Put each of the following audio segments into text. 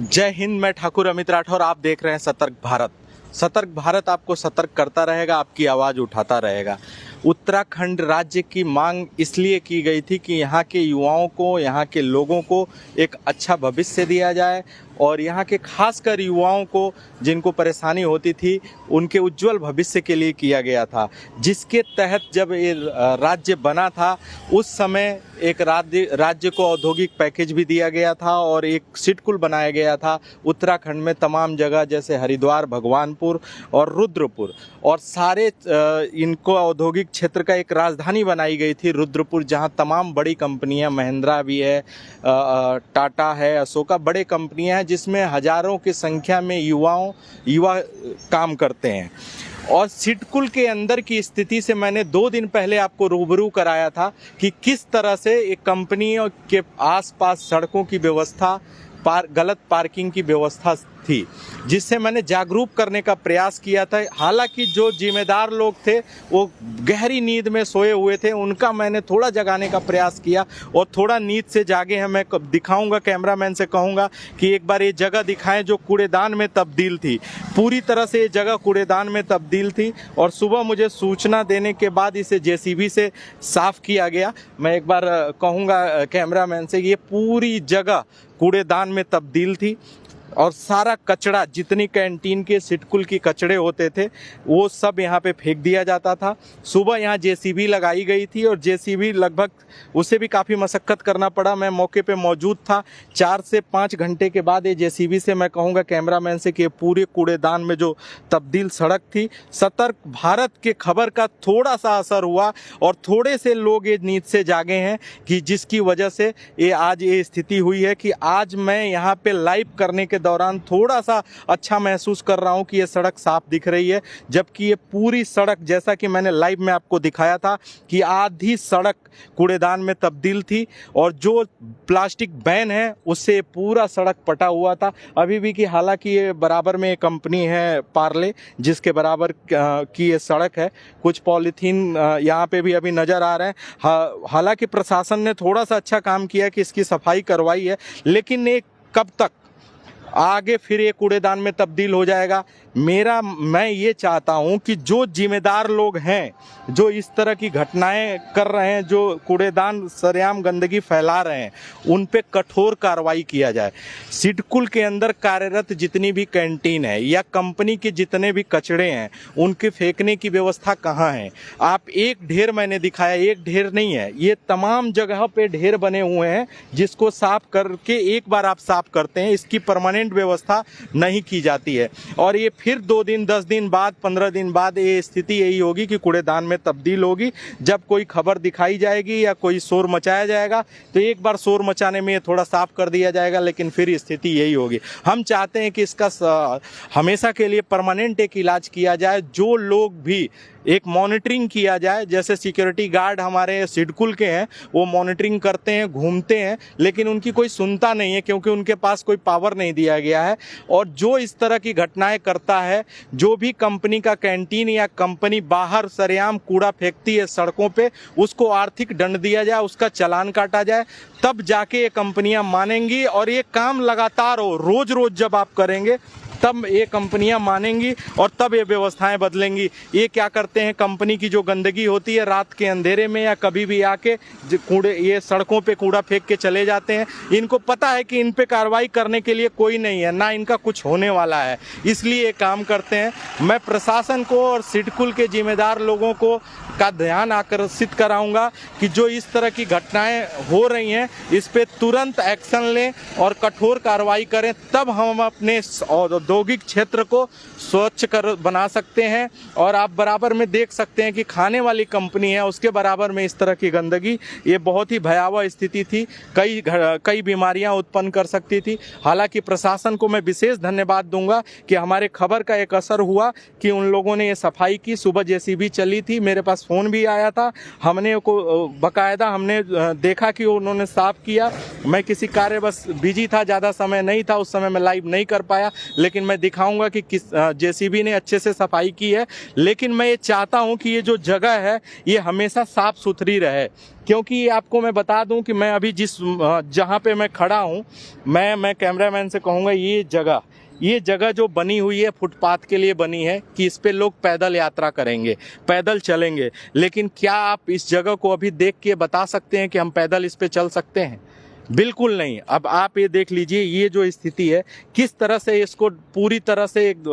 जय हिंद। मैं ठाकुर अमित राठौर, आप देख रहे हैं सतर्क भारत। सतर्क भारत आपको सतर्क करता रहेगा, आपकी आवाज़ उठाता रहेगा। उत्तराखंड राज्य की मांग इसलिए की गई थी कि यहाँ के युवाओं को, यहाँ के लोगों को एक अच्छा भविष्य दिया जाए और यहाँ के खासकर युवाओं को जिनको परेशानी होती थी उनके उज्जवल भविष्य के लिए किया गया था। जिसके तहत जब ये राज्य बना था उस समय एक राज्य को औद्योगिक पैकेज भी दिया गया था और एक सिडकुल बनाया गया था उत्तराखंड में तमाम जगह, जैसे हरिद्वार, भगवानपुर और रुद्रपुर, और सारे इनको औद्योगिक क्षेत्र का एक राजधानी बनाई गई थी रुद्रपुर, जहां तमाम बड़ी कंपनियां, महिंद्रा भी है, टाटा है, अशोका, बड़े कंपनियां हैं जिसमें हजारों की संख्या में युवा काम करते हैं। और सिडकुल के अंदर की स्थिति से मैंने 2 दिन पहले आपको रूबरू कराया था कि किस तरह से एक कंपनियों के आसपास सड़कों की व्यवस्था, गलत पार्किंग की व्यवस्था थी, जिससे मैंने जागरूक करने का प्रयास किया था। हालांकि जो जिम्मेदार लोग थे वो गहरी नींद में सोए हुए थे, उनका मैंने थोड़ा जगाने का प्रयास किया और थोड़ा नींद से जागे हैं। मैं दिखाऊंगा, कैमरामैन से कहूंगा कि एक बार ये जगह दिखाएं जो कूड़ेदान में तब्दील थी। पूरी तरह से ये जगह कूड़ेदान में तब्दील थी और सुबह मुझे सूचना देने के बाद इसे जेसीबी से साफ किया गया। मैं एक बार कहूँगा कैमरामैन से, ये पूरी जगह कूड़ेदान में तब्दील थी और सारा कचरा, जितनी कैंटीन के सिडकुल की कचड़े होते थे वो सब यहाँ पे फेंक दिया जाता था। सुबह यहाँ जेसीबी लगाई गई थी और जेसीबी लगभग, उसे भी काफ़ी मशक्क़त करना पड़ा। मैं मौके पे मौजूद था। 4 से 5 घंटे के बाद ये जेसीबी से, मैं कहूँगा कैमरामैन से, कि पूरे कूड़ेदान में जो तब्दील सड़क थी। सतर्क भारत के खबर का थोड़ा सा असर हुआ और थोड़े से लोग ये नींद से जागे हैं कि जिसकी वजह से ये आज ये स्थिति हुई है कि आज मैं यहाँ पे लाइव करने के दौरान थोड़ा सा अच्छा महसूस कर रहा हूं कि ये सड़क साफ दिख रही है, जबकि ये पूरी सड़क, जैसा कि मैंने लाइव में आपको दिखाया था कि आधी सड़क कूड़ेदान में तब्दील थी और जो प्लास्टिक बैन है उससे पूरा सड़क पटा हुआ था। अभी भी कि हालांकि ये बराबर में एक कंपनी है पार्ले, जिसके बराबर की ये सड़क है। कुछ पॉलीथीन यहाँ पे भी अभी नज़र आ रहे हैं। हालांकि प्रशासन ने थोड़ा सा अच्छा काम किया कि इसकी सफाई करवाई है, लेकिन ये कब तक आगे फिर ये कूड़ेदान में तब्दील हो जाएगा। मैं ये चाहता हूं कि जो जिम्मेदार लोग हैं, जो इस तरह की घटनाएं कर रहे हैं, जो कूड़ेदान सरेआम गंदगी फैला रहे हैं, उन पे कठोर कार्रवाई किया जाए। सिडकुल के अंदर कार्यरत जितनी भी कैंटीन है या कंपनी के जितने भी कचड़े हैं, उनके फेंकने की व्यवस्था कहाँ है? आप एक ढेर मैंने दिखाया, एक ढेर नहीं है, ये तमाम जगह पे ढेर बने हुए हैं जिसको साफ करके एक बार आप साफ करते हैं, इसकी परमानेंट व्यवस्था नहीं की जाती है। और ये फिर 2 दिन, 10 दिन बाद, 15 दिन बाद ये स्थिति यही होगी कि कूड़ेदान में तब्दील होगी। जब कोई खबर दिखाई जाएगी या कोई शोर मचाया जाएगा तो एक बार शोर मचाने में ये थोड़ा साफ कर दिया जाएगा, लेकिन फिर स्थिति यही होगी। हम चाहते हैं कि इसका हमेशा के लिए परमानेंट एक इलाज किया जाए। जो लोग भी एक मॉनिटरिंग किया जाए, जैसे सिक्योरिटी गार्ड हमारे सिडकुल के हैं, वो मॉनिटरिंग करते हैं, घूमते हैं, लेकिन उनकी कोई सुनता नहीं है क्योंकि उनके पास कोई पावर नहीं दिया गया है। और जो इस तरह की घटनाएं करता है, जो भी कंपनी का कैंटीन या कंपनी बाहर सरेआम कूड़ा फेंकती है सड़कों पे, उसको आर्थिक दंड दिया जाए, उसका चालान काटा जाए, तब जाके ये कंपनियां मानेंगी। और ये काम लगातार हो, रोज रोज जब आप करेंगे तब ये कंपनियां मानेंगी और तब ये व्यवस्थाएं बदलेंगी। ये क्या करते हैं, कंपनी की जो गंदगी होती है रात के अंधेरे में या कभी भी आके ये सड़कों पे कूड़ा फेंक के चले जाते हैं। इनको पता है कि इन पे कार्रवाई करने के लिए कोई नहीं है, ना इनका कुछ होने वाला है, इसलिए ये काम करते हैं। मैं प्रशासन को और सिडकुल के जिम्मेदार लोगों को का ध्यान आकर्षित कराऊंगा कि जो इस तरह की घटनाएं हो रही हैं इस पे तुरंत एक्शन लें और कठोर कार्रवाई करें, तब हम अपने औद्योगिक क्षेत्र को स्वच्छ बना सकते हैं। और आप बराबर में देख सकते हैं कि खाने वाली कंपनी है, उसके बराबर में इस तरह की गंदगी, ये बहुत ही भयावह स्थिति थी, कई बीमारियां उत्पन्न कर सकती थी। हालांकि प्रशासन को मैं विशेष धन्यवाद दूंगा कि हमारे खबर का एक असर हुआ कि उन लोगों ने ये सफाई की। सुबह जेसीबी चली थी, मेरे पास फ़ोन भी आया था, हमने बकायदा देखा कि उन्होंने साफ किया। मैं किसी कार्य बस बिजी था, ज़्यादा समय नहीं था, उस समय मैं लाइव नहीं कर पाया, लेकिन लेकिन मैं दिखाऊंगा कि किस जेसीबी ने अच्छे से सफाई की है। लेकिन मैं ये चाहता हूँ कि ये जो जगह है ये हमेशा साफ सुथरी रहे, क्योंकि आपको मैं बता दूं कि मैं अभी जहाँ पे मैं खड़ा हूँ, मैं कैमरामैन से कहूँगा ये जगह जो बनी हुई है फुटपाथ के लिए बनी है कि इस पे लोग पैदल यात्रा करेंगे, पैदल चलेंगे। लेकिन क्या आप इस जगह को अभी देख के बता सकते हैं कि हम पैदल इस पे चल सकते हैं? बिल्कुल नहीं। अब आप ये देख लीजिए ये जो स्थिति है, किस तरह से इसको पूरी तरह से एक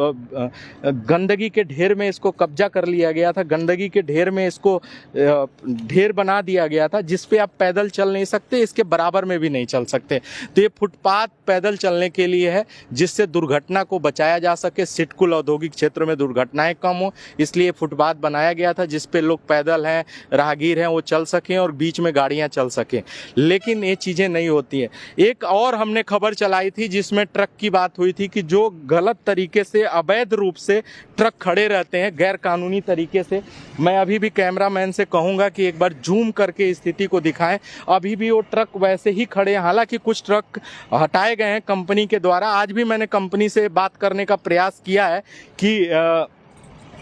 गंदगी के ढेर में इसको कब्जा कर लिया गया था, गंदगी के ढेर में इसको ढेर बना दिया गया था जिस पे आप पैदल चल नहीं सकते, इसके बराबर में भी नहीं चल सकते। तो ये फुटपाथ पैदल चलने के लिए है जिससे दुर्घटना को बचाया जा सके, सिडकुल औद्योगिक क्षेत्र में दुर्घटनाएं कम हो, इसलिए फुटपाथ बनाया गया था जिस पे लोग पैदल हैं, राहगीर हैं, वो चल सकें और बीच में गाड़ियां चल सकें। लेकिन ये चीज़ें नहीं होती है। एक और हमने खबर चलाई थी जिसमें ट्रक की बात हुई थी कि जो गलत तरीके से अवैध रूप से ट्रक खड़े रहते हैं गैर कानूनी तरीके से। मैं अभी भी कैमरामैन से कहूंगा कि एक बार जूम करके स्थिति को दिखाएं। अभी भी वो ट्रक वैसे ही खड़े हैं, हालांकि कुछ ट्रक हटाए गए हैं कंपनी के द्वारा। आज भी मैंने कंपनी से बात करने का प्रयास किया है कि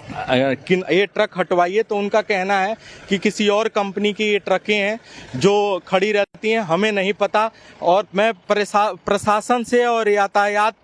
ये ट्रक हटवाइए, तो उनका कहना है कि किसी और कंपनी की ये ट्रकें हैं जो खड़ी रहती हैं, हमें नहीं पता। और मैं प्रशासन से और यातायात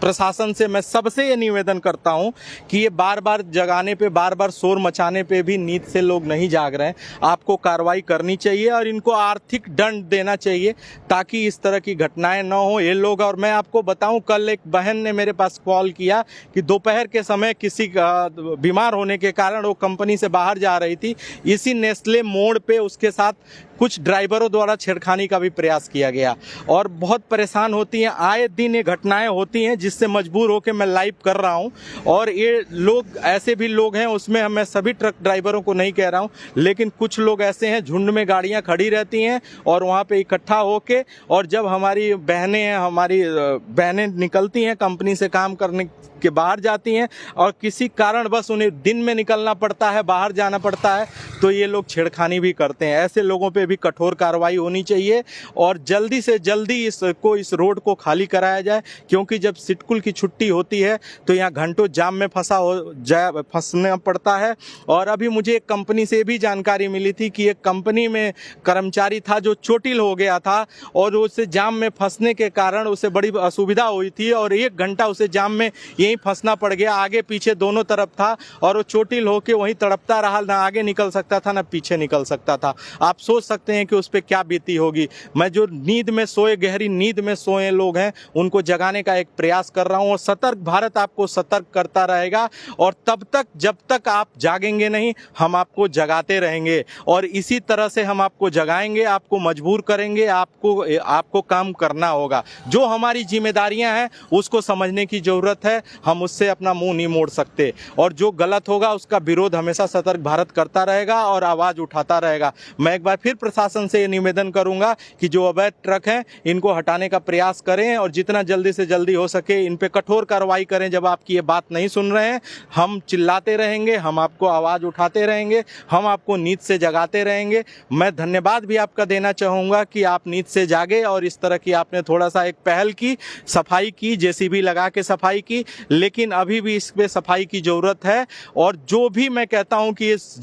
प्रशासन से मैं सबसे ये निवेदन करता हूं कि ये बार बार जगाने पे, बार बार शोर मचाने पे भी नींद से लोग नहीं जाग रहे हैं। आपको कार्रवाई करनी चाहिए और इनको आर्थिक दंड देना चाहिए ताकि इस तरह की घटनाएं न हो। ये लोग, और मैं आपको बताऊं, कल एक बहन ने मेरे पास कॉल किया कि दोपहर के समय किसी बीमार होने के कारण वो कंपनी से बाहर जा रही थी, इसी नेस्ले मोड़ पे उसके साथ कुछ ड्राइवरों द्वारा छेड़खानी का भी प्रयास किया गया और बहुत परेशान होती हैं। आए दिन ये घटनाएं होती हैं जिससे मजबूर होकर मैं लाइव कर रहा हूं। और ये लोग, ऐसे भी लोग हैं, उसमें मैं सभी ट्रक ड्राइवरों को नहीं कह रहा हूं, लेकिन कुछ लोग ऐसे हैं, झुंड में गाड़ियां खड़ी रहती हैं और वहां पे इकट्ठा होके, और जब हमारी बहनें निकलती हैं कंपनी से काम करने के बाहर जाती हैं और किसी कारण बस उन्हें दिन में निकलना पड़ता है, बाहर जाना पड़ता है, तो ये लोग छेड़खानी भी करते हैं। ऐसे लोगों पे भी कठोर कार्रवाई होनी चाहिए और जल्दी से जल्दी इस रोड को खाली कराया जाए, क्योंकि जब सिडकुल की छुट्टी होती है तो यहाँ घंटों जाम में फंसना पड़ता है। और अभी मुझे एक कंपनी से भी जानकारी मिली थी कि एक कंपनी में कर्मचारी था जो चोटिल हो गया था और उसे जाम में फंसने के कारण उसे बड़ी असुविधा हुई थी और 1 घंटा उसे जाम में यहीं फंसना पड़ गया। आगे पीछे दोनों तरफ था और वो चोटिल होके वहीं तड़पता रहा, ना आगे निकल सकता था ना पीछे निकल सकता था। आप सोच सकते हैं कि उस पर क्या बीती होगी। मैं जो नींद में सोए, गहरी नींद में सोए लोग हैं, उनको जगाने का एक प्रयास कर रहा हूं। और सतर्क भारत आपको सतर्क करता रहेगा और तब तक, जब तक आप जागेंगे नहीं, हम आपको जगाते रहेंगे और इसी तरह से हम आपको जगाएंगे, आपको मजबूर करेंगे, आपको काम करना होगा। जो हमारी जिम्मेदारियां हैं उसको समझने की जरूरत है, हम उससे अपना मुंह नहीं मोड़ सकते और जो गलत होगा उसका विरोध हमेशा सतर्क भारत करता रहेगा और आवाज उठाता रहेगा। मैं एक बार फिर प्रशासन से निवेदन करूंगा कि जो अवैध ट्रक हैं इनको हटाने का प्रयास करें और जितना जल्दी से जल्दी हो सके इन पे कठोर कार्रवाई करें। जब आपकी ये बात नहीं सुन रहे हैं, हम चिल्लाते रहेंगे, हम आपको आवाज उठाते रहेंगे, हम आपको नींद से जगाते रहेंगे। मैं धन्यवाद भी आपका देना चाहूंगा कि आप नींद से जागे और इस तरह की आपने थोड़ा सा एक पहल की, सफाई की, जेसीबी लगा के सफाई की, लेकिन अभी भी इस पे सफाई की जरूरत है। और जो भी मैं कहता हूं कि इस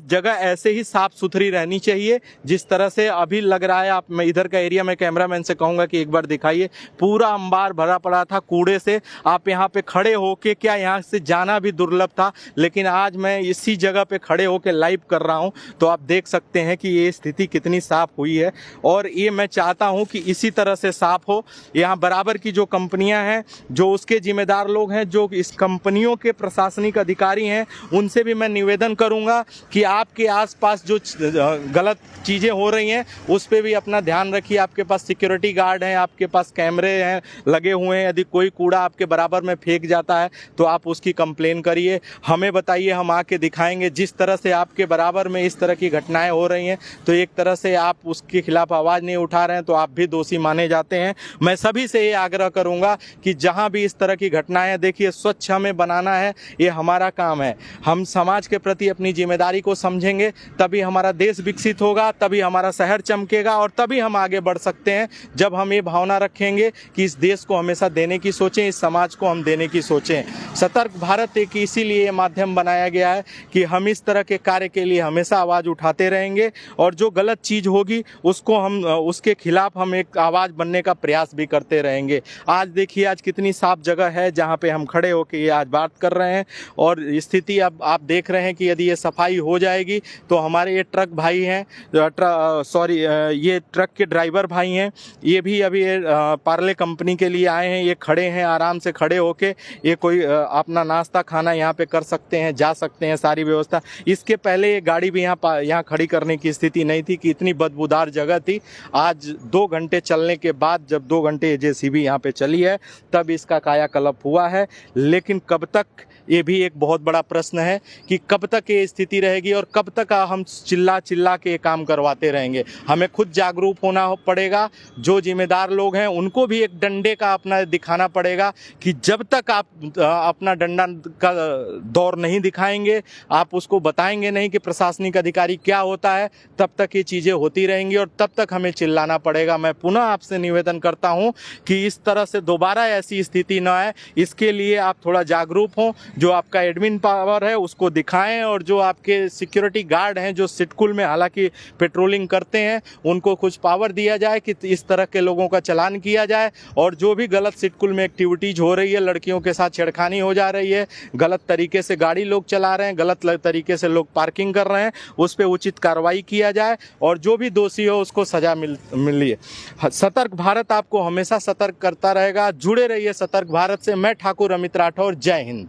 जगह ऐसे ही साफ सुथरी रहनी चाहिए जिस तरह से अभी लग रहा है। मैं इधर का एरिया में कैमरामैन से कहूंगा कि एक बार दिखाइए, पूरा अंबार भरा पड़ा था कूड़े से। आप यहाँ पे खड़े होके, क्या यहाँ से जाना भी दुर्लभ था, लेकिन आज मैं इसी जगह पे खड़े होके लाइव कर रहा हूँ तो आप देख सकते हैं कि ये स्थिति कितनी साफ हुई है। और ये मैं चाहता हूँ कि इसी तरह से साफ हो। यहाँ बराबर की जो कंपनियां हैं, जो उसके जिम्मेदार लोग हैं, जो इस कंपनियों के प्रशासनिक अधिकारी हैं, उनसे भी मैं निवेदन करूंगा कि आपके आसपास जो गलत चीज़ें हो रही हैं उस पे भी अपना ध्यान रखिए। आपके पास सिक्योरिटी गार्ड हैं, आपके पास कैमरे हैं लगे हुए हैं, यदि कोई कूड़ा आपके बराबर में फेंक जाता है तो आप उसकी कंप्लेन करिए, हमें बताइए, हम आके दिखाएंगे। जिस तरह से आपके बराबर में इस तरह की घटनाएं हो रही हैं तो एक तरह से आप उसके खिलाफ आवाज़ नहीं उठा रहे हैं तो आप भी दोषी माने जाते हैं। मैं सभी से ये आग्रह करूँगा कि जहाँ भी इस तरह की घटनाएं, देखिए स्वच्छ हमें बनाना है, ये हमारा काम है। हम समाज के प्रति अपनी जिम्मेदारी जिम्मेदारी को समझेंगे तभी हमारा देश विकसित होगा, तभी हमारा शहर चमकेगा और तभी हम आगे बढ़ सकते हैं। जब हम ये भावना रखेंगे कि इस देश को हमेशा देने की सोचें, इस समाज को हम देने की सोचें। सतर्क भारत एक इसीलिए ये माध्यम बनाया गया है कि हम इस तरह के कार्य के लिए हमेशा आवाज़ उठाते रहेंगे और जो गलत चीज़ होगी उसको हम उसके खिलाफ हम एक आवाज़ बनने का प्रयास भी करते रहेंगे। आज देखिए, आज कितनी साफ जगह है जहाँ पे हम खड़े होकर ये आज बात कर रहे हैं और स्थिति अब आप देख रहे हैं कि यदि ये सफाई हो जाएगी तो हमारे ये ट्रक भाई हैं, ये ट्रक के ड्राइवर भाई हैं, ये भी अभी पार्ले कंपनी के लिए आए हैं। ये खड़े हैं, आराम से खड़े होके ये कोई अपना नाश्ता खाना यहाँ पे कर सकते हैं, जा सकते हैं, सारी व्यवस्था। इसके पहले ये गाड़ी भी यहाँ खड़ी करने की स्थिति नहीं थी कि इतनी बदबूदार जगह थी। आज 2 घंटे चलने के बाद, जब 2 घंटे जेसीबी यहाँ पे चली है, तब इसका कायाकल्प हुआ है। लेकिन कब तक, ये भी एक बहुत बड़ा प्रश्न है कि कब तक ये स्थिति रहेगी और कब तक हम चिल्ला के काम करवाते रहेंगे। हमें खुद जागरूक होना पड़ेगा। जो जिम्मेदार लोग हैं उनको भी एक डंडे का अपना दिखाना पड़ेगा कि जब तक आप अपना डंडा का दौर नहीं दिखाएंगे, आप उसको बताएंगे नहीं कि प्रशासनिक अधिकारी क्या होता है, तब तक ये चीज़ें होती रहेंगी और तब तक हमें चिल्लाना पड़ेगा। मैं पुनः आपसे निवेदन करता हूँ कि इस तरह से दोबारा ऐसी स्थिति न आए, इसके लिए आप थोड़ा जागरूक हों। जो आपका एडमिन पावर है उसको दिखाएं और जो आपके सिक्योरिटी गार्ड हैं जो सिटकुल में हालांकि पेट्रोलिंग करते हैं, उनको कुछ पावर दिया जाए कि इस तरह के लोगों का चालान किया जाए। और जो भी गलत सिटकुल में एक्टिविटीज़ हो रही है, लड़कियों के साथ छेड़खानी हो जा रही है, गलत तरीके से गाड़ी लोग चला रहे हैं, गलत तरीके से लोग पार्किंग कर रहे हैं, उस पर उचित कार्रवाई किया जाए और जो भी दोषी हो उसको सजा मिले। सतर्क भारत आपको हमेशा सतर्क करता रहेगा। जुड़े रहिए सतर्क भारत से। मैं ठाकुर अमित राठौर। जय हिंद।